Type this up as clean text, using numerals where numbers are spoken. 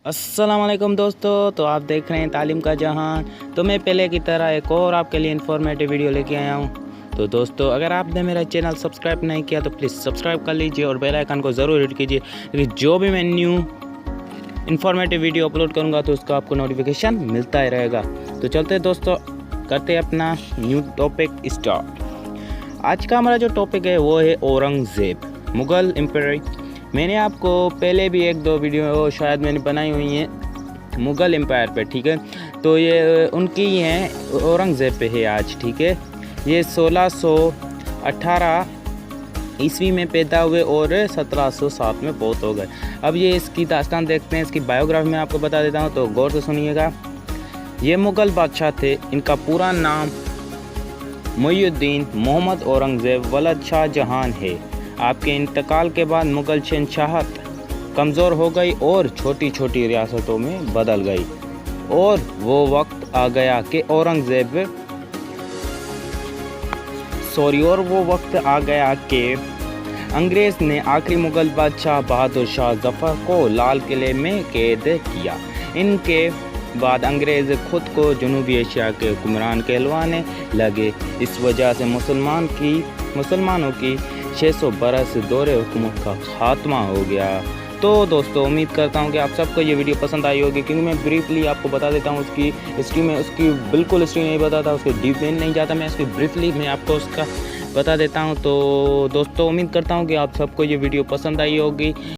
अस्सलाम वालेकुम दोस्तों। तो आप देख रहे हैं तालीम का जहां। तो मैं पहले की तरह एक और आपके लिए इन्फॉर्मेटिव वीडियो लेके आया हूं। तो दोस्तों, अगर आपने मेरा चैनल सब्सक्राइब नहीं किया तो प्लीज़ सब्सक्राइब कर लीजिए और बेल आइकन को ज़रूर हिट कीजिए, क्योंकि जो भी मैं न्यू इन्फॉर्मेटिव वीडियो अपलोड करूंगा तो उसका आपको नोटिफिकेशन मिलता ही रहेगा। तो चलते हैं दोस्तों, करते हैं अपना न्यू टॉपिक स्टार्ट। आज का हमारा जो टॉपिक है वो है औरंगज़ेब, मुग़ल एम्पायर। मैंने आपको पहले भी एक दो वीडियो शायद मैंने बनाई हुई हैं मुग़ल एम्पायर पे, ठीक है। तो ये उनकी ही हैं, औरंगज़ेब पे है आज, ठीक है। ये 1618 ईस्वी में पैदा हुए और 1707 में बहुत हो गए। अब ये इसकी दास्तान देखते हैं, इसकी बायोग्राफी में आपको बता देता हूँ, तो गौर से सुनिएगा। ये मुग़ल बादशाह थे। इनका पूरा नाम मुईउद्दीन मोहम्मद औरंगज़ेब वलद शाहजहां है। आपके इंतकाल के बाद मुग़ल शहंशाहत कमज़ोर हो गई और छोटी छोटी रियासतों में बदल गई, और वो वक्त आ गया कि अंग्रेज़ ने आखिरी मुग़ल बादशाह बहादुर शाह जफ़र को लाल किले में कैद किया। इनके बाद अंग्रेज़ खुद को जनूबी एशिया के हुक्मरान कहलवाने लगे। इस वजह से मुसलमानों की 600 बरस दौरे हुकूमत का ख़ात्मा हो गया। तो दोस्तों, उम्मीद करता हूँ कि आप सबको ये वीडियो पसंद आई होगी, क्योंकि मैं ब्रीफली आपको बता देता हूँ उसकी हिस्ट्री में। उसकी बिल्कुल हिस्ट्री नहीं बताता, उसके डीप में नहीं जाता, मैं उसकी ब्रीफली मैं आपको उसका बता देता हूँ। तो दोस्तों, उम्मीद करता हूँ कि आप सबको ये वीडियो पसंद आई होगी।